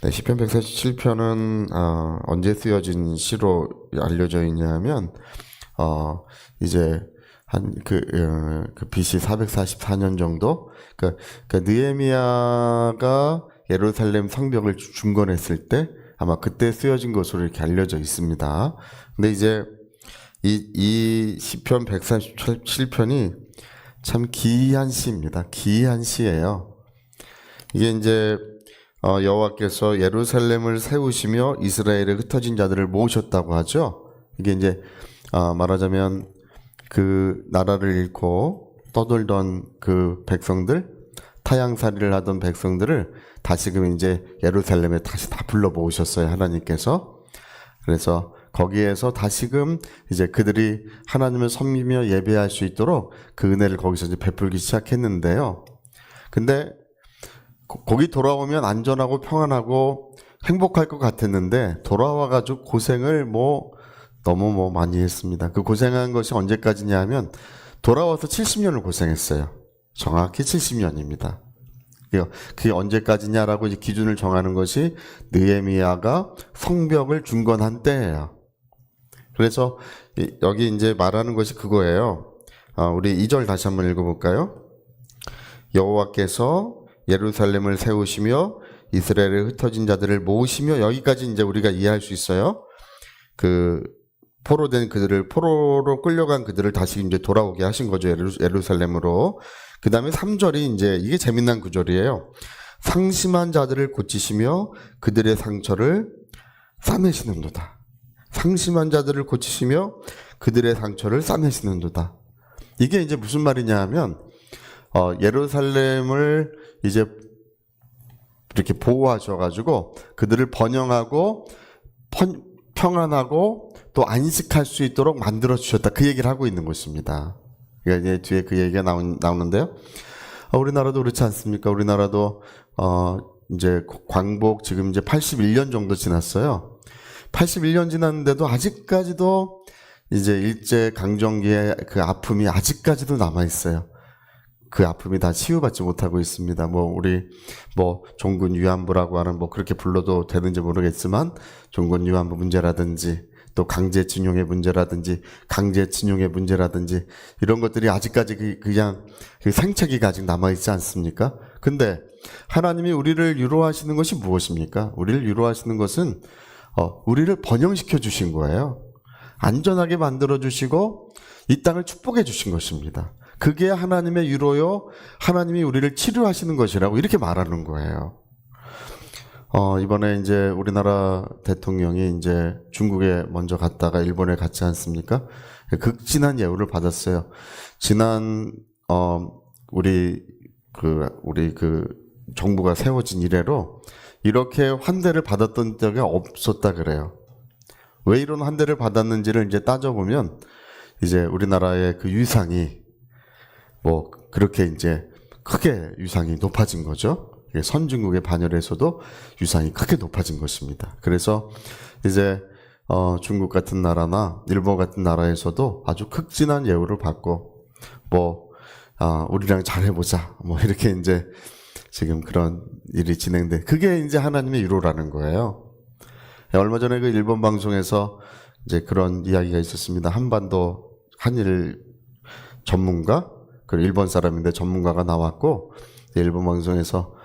시편 147편은 언제 쓰여진 시로 알려져 있냐면 이제 그 BC 444년 정도 그 느헤미야가 예루살렘 성벽을 중건했을 때 아마 그때 쓰여진 것으로 이렇게 알려져 있습니다. 근데 이제 이 시편 147편이 참 기이한 시입니다. 기이한 시예요. 이게 이제 여호와께서 예루살렘을 세우시며 이스라엘의 흩어진 자들을 모으셨다고 하죠. 이게 이제 말하자면 그 나라를 잃고 떠돌던 그 백성들, 타향살이를 하던 백성들을 다시금 이제 예루살렘에 다시 다 불러 모으셨어요, 하나님께서. 그래서 거기에서 다시금 이제 그들이 하나님을 섬기며 예배할 수 있도록 그 은혜를 거기서 이제 베풀기 시작했는데요. 근데 거기 돌아오면 안전하고 평안하고 행복할 것 같았는데 돌아와가지고 고생을 너무 많이 했습니다. 그 고생한 것이 언제까지냐 하면 돌아와서 70년을 고생했어요. 정확히 70년입니다. 그게 언제까지냐라고 이제 기준을 정하는 것이 느헤미야가 성벽을 중건한 때예요. 그래서 여기 이제 말하는 것이 그거예요. 우리 2절 다시 한번 읽어볼까요? 여호와께서 예루살렘을 세우시며 이스라엘의 흩어진 자들을 모으시며, 여기까지 이제 우리가 이해할 수 있어요. 그 포로된 그들을, 포로로 끌려간 그들을 다시 이제 돌아오게 하신 거죠, 예루살렘으로. 그 다음에 3절이 이제 이게 재미난 구절이에요. 상심한 자들을 고치시며 그들의 상처를 싸매시는도다. 상심한 자들을 고치시며 그들의 상처를 싸매시는도다. 이게 이제 무슨 말이냐 하면 예루살렘을 이제 이렇게 보호하셔가지고 그들을 번영하고 평안하고 또 안식할 수 있도록 만들어 주셨다, 그 얘기를 하고 있는 것입니다. 그러니까 이제 뒤에 그 얘기가 나오는데요. 우리나라도 그렇지 않습니까? 우리나라도 이제 광복 지금 이제 81년 정도 지났어요. 81년 지났는데도 아직까지도 이제 일제 강점기의 그 아픔이 아직까지도 남아 있어요. 그 아픔이 다 치유받지 못하고 있습니다. 우리 종군 위안부라고 하는 그렇게 불러도 되는지 모르겠지만 종군 위안부 문제라든지 또 강제징용의 문제라든지 강제징용의 문제라든지 이런 것들이 아직까지 그냥 그 생채기가 아직 남아있지 않습니까? 근데 하나님이 우리를 유로하시는 것이 무엇입니까? 우리를 유로하시는 것은 우리를 번영시켜 주신 거예요. 안전하게 만들어 주시고 이 땅을 축복해 주신 것입니다. 그게 하나님의 유로요, 하나님이 우리를 치료하시는 것이라고 이렇게 말하는 거예요. 이번에 이제 우리나라 대통령이 이제 중국에 먼저 갔다가 일본에 갔지 않습니까? 극진한 예우를 받았어요. 지난 우리 정부가 세워진 이래로 이렇게 환대를 받았던 적이 없었다 그래요. 왜 이런 환대를 받았는지를 이제 따져보면 이제 우리나라의 그 위상이 그렇게 이제 크게 위상이 높아진 거죠. 선진국의 반열에서도 위상이 크게 높아진 것입니다. 그래서 이제 중국 같은 나라나 일본 같은 나라에서도 아주 극진한 예우를 받고 우리랑 잘해보자 이렇게 이제 지금 그런 일이 진행돼. 그게 이제 하나님의 유로라는 거예요. 얼마 전에 그 일본 방송에서 이제 그런 이야기가 있었습니다. 한반도 한일 전문가, 그 일본 사람인데 전문가가 나왔고, 일본 방송에서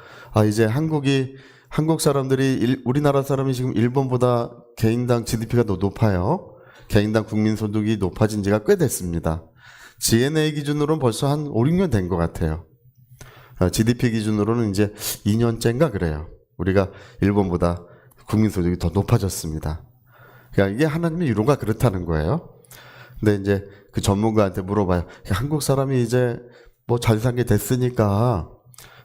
이제 한국 사람들이 우리나라 사람이 지금 일본보다 개인당 GDP가 더 높아요. 개인당 국민소득이 높아진 지가 꽤 됐습니다. GNA 기준으로는 벌써 한 5, 6년 된 것 같아요. GDP 기준으로는 이제 2년째인가 그래요. 우리가 일본보다 국민소득이 더 높아졌습니다. 그러니까 이게 하나님의 유로가 그렇다는 거예요. 근데 이제 그 전문가한테 물어봐요. 한국 사람이 이제 잘 산 게 됐으니까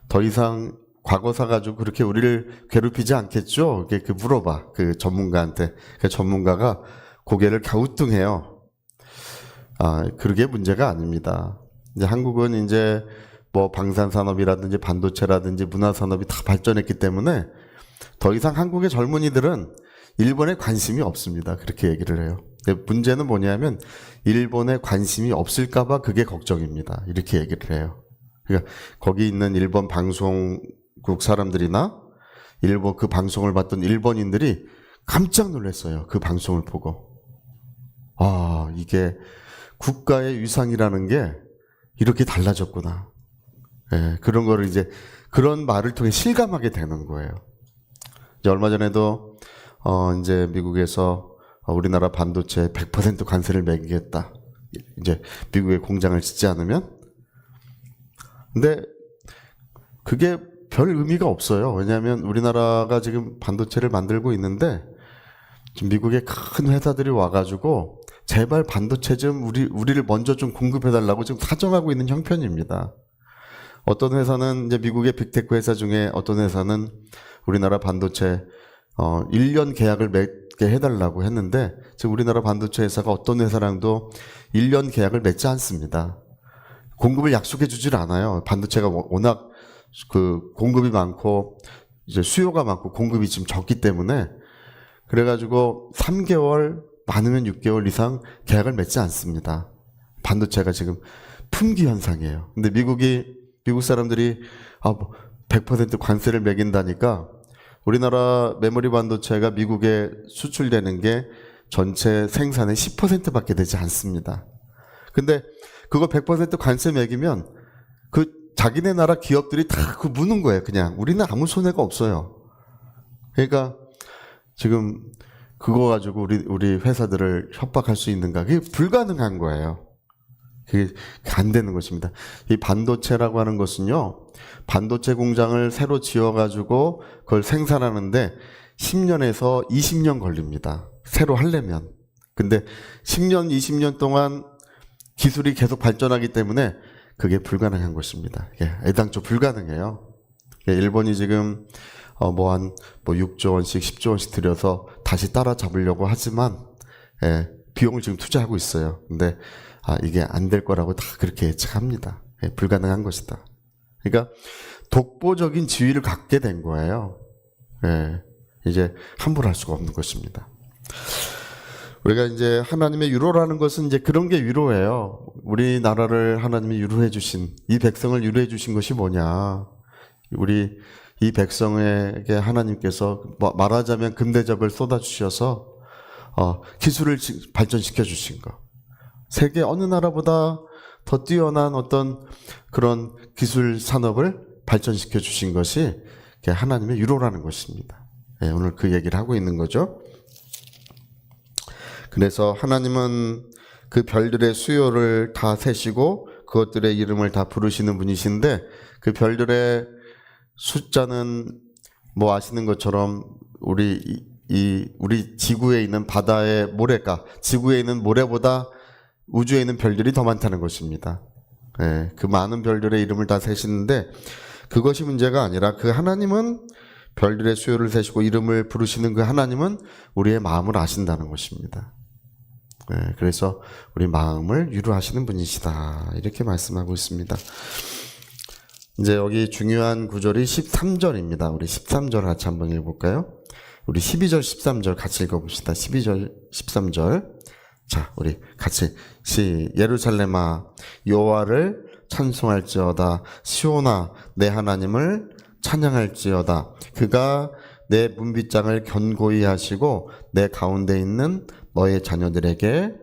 더 이상 과거 사가지고 그렇게 우리를 괴롭히지 않겠죠? 이렇게 물어봐. 그 전문가한테. 그 전문가가 고개를 갸우뚱해요. 그게 문제가 아닙니다. 이제 한국은 이제 방산산업이라든지 반도체라든지 문화산업이 다 발전했기 때문에 더 이상 한국의 젊은이들은 일본에 관심이 없습니다. 그렇게 얘기를 해요. 문제는 뭐냐면 일본에 관심이 없을까봐 그게 걱정입니다. 이렇게 얘기를 해요. 그러니까 거기 있는 일본 방송국 사람들이나 일본 그 방송을 봤던 일본인들이 깜짝 놀랐어요. 그 방송을 보고. 아, 이게 국가의 위상이라는 게 이렇게 달라졌구나. 예, 그런 거를 이제 그런 말을 통해 실감하게 되는 거예요. 이제 얼마 전에도 이제 미국에서 우리나라 반도체 100% 관세를 매기겠다. 이제 미국에 공장을 짓지 않으면. 근데 그게 별 의미가 없어요. 왜냐하면 우리나라가 지금 반도체를 만들고 있는데 지금 미국의 큰 회사들이 와가지고 제발 반도체 좀 우리를 먼저 좀 공급해달라고 지금 사정하고 있는 형편입니다. 어떤 회사는 이제 미국의 빅테크 회사 중에 어떤 회사는 우리나라 반도체 1년 계약을 맺게 해달라고 했는데 지금 우리나라 반도체 회사가 어떤 회사랑도 1년 계약을 맺지 않습니다. 공급을 약속해 주질 않아요. 반도체가 워낙 그 공급이 많고 이제 수요가 많고 공급이 지금 적기 때문에 그래가지고 3개월 많으면 6개월 이상 계약을 맺지 않습니다. 반도체가 지금 품귀 현상이에요. 근데 미국 사람들이 100% 관세를 매긴다니까 우리나라 메모리 반도체가 미국에 수출되는 게 전체 생산의 10%밖에 되지 않습니다. 근데 그거 100% 관세 매기면 그 자기네 나라 기업들이 다 그 무는 거예요. 그냥 우리는 아무 손해가 없어요. 그러니까 지금 그거 가지고 우리 회사들을 협박할 수 있는가? 그게 불가능한 거예요. 그게 안 되는 것입니다. 이 반도체라고 하는 것은요, 반도체 공장을 새로 지어가지고 그걸 생산하는데 10년에서 20년 걸립니다. 새로 하려면. 근데 10년, 20년 동안 기술이 계속 발전하기 때문에 그게 불가능한 것입니다. 예, 애당초 불가능해요. 예, 일본이 지금 한 6조 원씩 10조 원씩 들여서 다시 따라잡으려고 하지만 예, 비용을 지금 투자하고 있어요. 근데 이게 안 될 거라고 다 그렇게 예측합니다. 예, 불가능한 것이다. 그러니까 독보적인 지위를 갖게 된 거예요. 예, 이제 함부로 할 수가 없는 것입니다. 우리가 이제 하나님의 위로라는 것은 이제 그런 게 위로예요. 우리나라를 하나님이 위로해 주신, 이 백성을 위로해 주신 것이 뭐냐. 우리 이 백성에게 하나님께서 말하자면 금대접을 쏟아주셔서 기술을 발전시켜 주신 거. 세계 어느 나라보다 더 뛰어난 어떤 그런 기술 산업을 발전시켜 주신 것이 하나님의 위로라는 것입니다. 네, 오늘 그 얘기를 하고 있는 거죠. 그래서 하나님은 그 별들의 수요를 다 세시고 그것들의 이름을 다 부르시는 분이신데 그 별들의 숫자는 뭐 아시는 것처럼 우리 지구에 있는 바다의 모래가 지구에 있는 모래보다 우주에 있는 별들이 더 많다는 것입니다. 네, 그 많은 별들의 이름을 다 세시는데 그것이 문제가 아니라 그 하나님은 별들의 수요를 세시고 이름을 부르시는 그 하나님은 우리의 마음을 아신다는 것입니다. 네, 그래서 우리 마음을 위로하시는 분이시다. 이렇게 말씀하고 있습니다. 이제 여기 중요한 구절이 13절입니다. 우리 13절 같이 한번 읽어볼까요? 우리 12절, 13절 같이 읽어봅시다. 12절, 13절. 자, 우리 같이 예루살렘아 여호와를 찬송할지어다. 시온아 내 하나님을 찬양할지어다. 그가 내 문빗장을 견고히 하시고 내 가운데 있는 너의 자녀들에게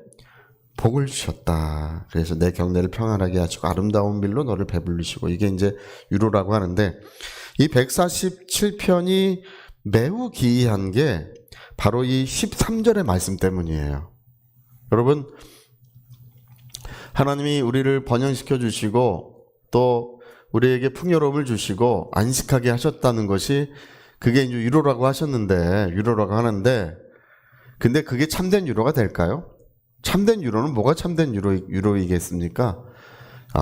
복을 주셨다. 그래서 내 경내를 평안하게 하시고 아름다운 밀로 너를 배불리시고 이게 이제 위로라고 하는데 이 147편이 매우 기이한 게 바로 이 13절의 말씀 때문이에요. 여러분 하나님이 우리를 번영시켜 주시고 또 우리에게 풍요로움을 주시고 안식하게 하셨다는 것이 그게 이제 위로라고 하셨는데 위로라고 하는데 근데 그게 참된 위로가 될까요? 참된 위로는 뭐가 참된 위로이겠습니까?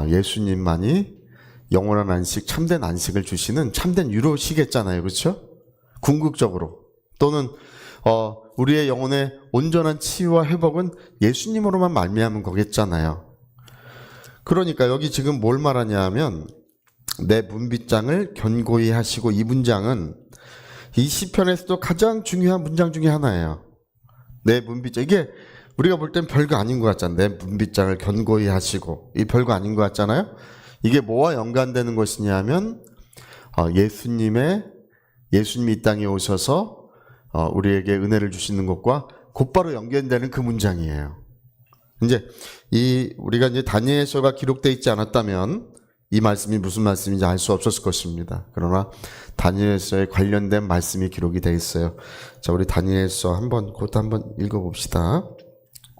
예수님만이 영원한 안식, 참된 안식을 주시는 참된 위로시겠잖아요. 그렇죠? 궁극적으로. 또는 우리의 영혼의 온전한 치유와 회복은 예수님으로만 말미암은 거겠잖아요. 그러니까 여기 지금 뭘 말하냐 하면 내 문빗장을 견고히 하시고 이 문장은 이 시편에서도 가장 중요한 문장 중에 하나예요. 내 문빗장. 이게 우리가 볼 땐 별거 아닌 것 같잖아요. 내 문빗장을 견고히 하시고 이 별거 아닌 것 같잖아요. 이게 뭐와 연관되는 것이냐 하면 예수님의 예수님이 이 땅에 오셔서 우리에게 은혜를 주시는 것과 곧바로 연결되는 그 문장이에요. 이제 우리가 이제 다니엘서가 기록되어 있지 않았다면 이 말씀이 무슨 말씀인지 알 수 없었을 것입니다. 그러나 다니엘서에 관련된 말씀이 기록이 되어 있어요. 자, 우리 다니엘서 그것도 한번 읽어봅시다.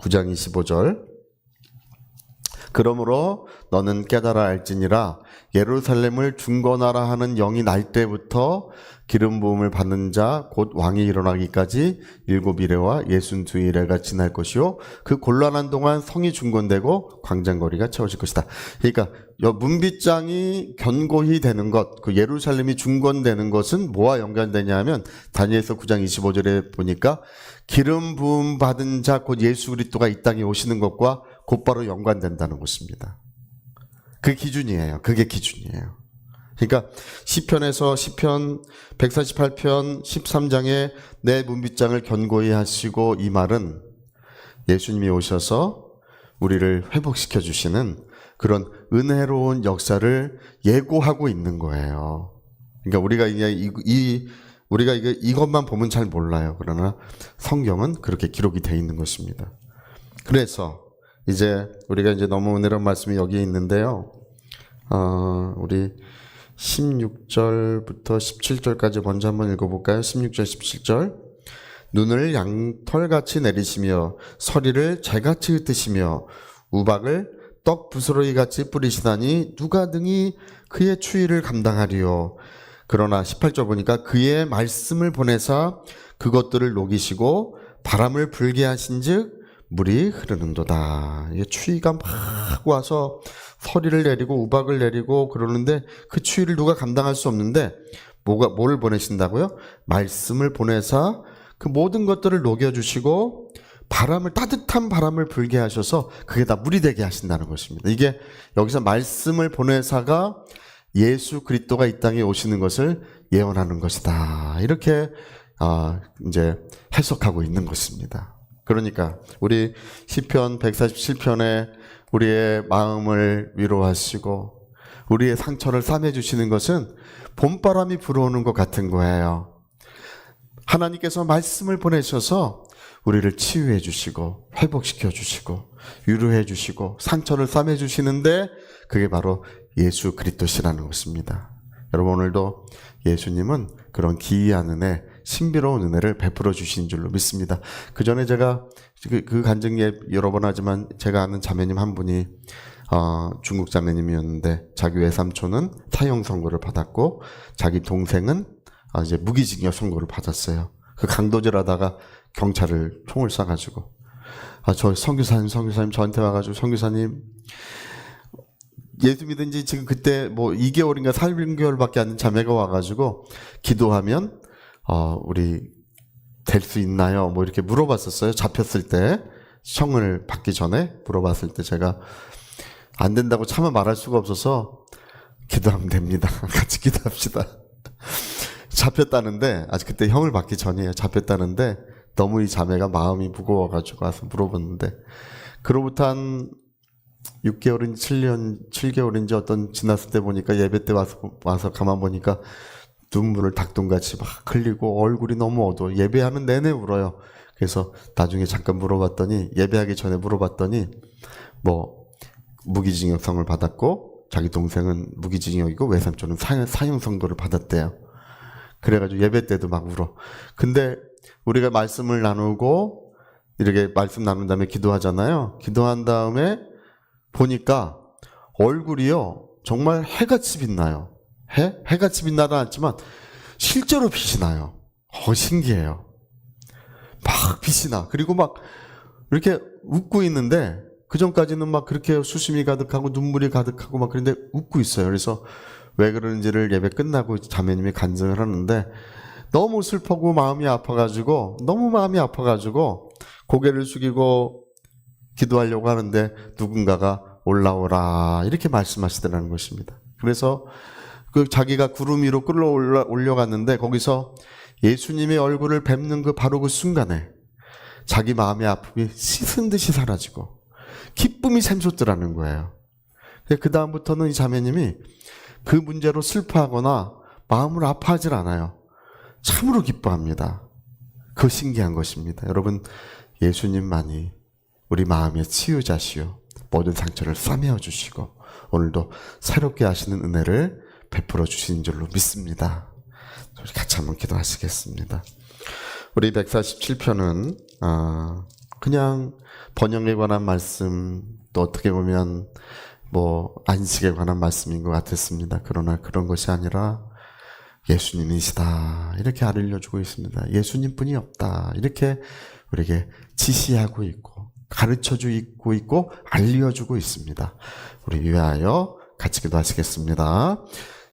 9장 25절. 그러므로 너는 깨달아 알지니라 예루살렘을 중건하라 하는 영이 날 때부터 기름 부음을 받는 자 곧 왕이 일어나기까지 7이레와 62이레가 지날 것이요 그 곤란한 동안 성이 중건되고 광장거리가 채워질 것이다. 그러니까 문빗장이 견고히 되는 것, 그 예루살렘이 중건되는 것은 뭐와 연관되냐 하면 다니엘서 9장 25절에 보니까 기름 부음 받은 자 곧 예수 그리스도가 이 땅에 오시는 것과 곧바로 연관된다는 것입니다. 그 기준이에요. 그게 기준이에요. 그러니까 시편에서 시편 148편 13장에 내 문빗장을 견고히 하시고, 이 말은 예수님이 오셔서 우리를 회복시켜 주시는 그런 은혜로운 역사를 예고하고 있는 거예요. 그러니까 우리가 이것만 보면 잘 몰라요. 그러나 성경은 그렇게 기록이 되어 있는 것입니다. 그래서 이제 우리가 이제 너무 은혜로운 말씀이 여기에 있는데요. 우리 16절부터 17절까지 먼저 한번 읽어볼까요? 16절, 17절. 눈을 양털같이 내리시며 서리를 재같이 흩으시며 우박을 떡 부스러기같이 뿌리시다니 누가 등이 그의 추위를 감당하리요. 그러나 18절 보니까 그의 말씀을 보내사 그것들을 녹이시고 바람을 불게 하신즉 물이 흐르는도다. 이게 추위가 막 와서 서리를 내리고 우박을 내리고 그러는데 그 추위를 누가 감당할 수 없는데 뭘 보내신다고요? 말씀을 보내사 그 모든 것들을 녹여주시고 따뜻한 바람을 불게 하셔서 그게 다 물이 되게 하신다는 것입니다. 이게 여기서 말씀을 보내사가 예수 그리스도가 이 땅에 오시는 것을 예언하는 것이다. 이렇게 이제 해석하고 있는 것입니다. 그러니까 우리 시편 147편에 우리의 마음을 위로하시고 우리의 상처를 싸매주시는 것은 봄바람이 불어오는 것 같은 거예요. 하나님께서 말씀을 보내셔서 우리를 치유해 주시고 회복시켜 주시고 위로해 주시고 상처를 싸매 주시는데 그게 바로 예수 그리스도시라는 것입니다. 여러분, 오늘도 예수님은 그런 기이한 은혜, 신비로운 은혜를 베풀어 주신 줄로 믿습니다. 그 전에 제가 그 간증 여러 번 하지만 제가 아는 자매님 한 분이 중국 자매님이었는데 자기 외삼촌은 사형 선고를 받았고 자기 동생은 이제 무기징역 선고를 받았어요. 그 강도질하다가 경찰을 총을 쏴가지고 저 선교사님 저한테 와가지고 선교사님 예수 믿은 지 지금 그때 뭐 2개월인가 3개월밖에 안 된 자매가 와가지고 기도하면 우리 될 수 있나요? 뭐 이렇게 물어봤었어요. 잡혔을 때 형을 받기 전에 물어봤을 때 제가 안 된다고 차마 말할 수가 없어서 기도하면 됩니다. 같이 기도합시다. 잡혔다는데 아직 그때 형을 받기 전이에요. 잡혔다는데 너무 이 자매가 마음이 무거워가지고 와서 물어봤는데 그로부터 한 6개월인지 7개월인지 어떤 지났을 때 보니까 예배 때 와서 가만 보니까 눈물을 닭똥같이 막 흘리고 얼굴이 너무 어두워. 예배하는 내내 울어요. 그래서 나중에 잠깐 물어봤더니 예배하기 전에 물어봤더니 뭐 무기징역형을 받았고 자기 동생은 무기징역이고 외삼촌은 사형 선고를 받았대요. 그래가지고 예배 때도 막 울어. 근데 우리가 말씀을 나누고 이렇게 말씀 나눈 다음에 기도하잖아요. 기도한 다음에 보니까 얼굴이요 정말 해같이 빛나요. 해같이 빛나지 않지만 실제로 빛이 나요. 신기해요. 막 빛이 나. 그리고 막 이렇게 웃고 있는데 그 전까지는 막 그렇게 수심이 가득하고 눈물이 가득하고 막 그런데 웃고 있어요. 그래서 왜 그런지를 예배 끝나고 자매님이 간증을 하는데 너무 슬프고 너무 마음이 아파가지고 고개를 숙이고 기도하려고 하는데 누군가가 올라오라 이렇게 말씀하시더라는 것입니다. 그래서 그 자기가 구름 위로 올려갔는데 거기서 예수님의 얼굴을 뵙는 바로 그 순간에 자기 마음의 아픔이 씻은 듯이 사라지고 기쁨이 샘솟더라는 거예요. 그 다음부터는 이 자매님이 그 문제로 슬퍼하거나 마음을 아파하질 않아요. 참으로 기뻐합니다. 그 신기한 것입니다. 여러분, 예수님만이 우리 마음의 치유자시요 모든 상처를 싸매어 주시고 오늘도 새롭게 하시는 은혜를 베풀어 주시는 줄로 믿습니다. 우리 같이 한번 기도하시겠습니다. 우리 147편은 그냥 번영에 관한 말씀, 또 어떻게 보면 뭐 안식에 관한 말씀인 것 같았습니다. 그러나 그런 것이 아니라 예수님이시다 이렇게 알려주고 있습니다. 예수님뿐이 없다 이렇게 우리에게 지시하고 있고 가르쳐주고 있고 알려주고 있습니다. 우리 위하여 같이 기도하시겠습니다.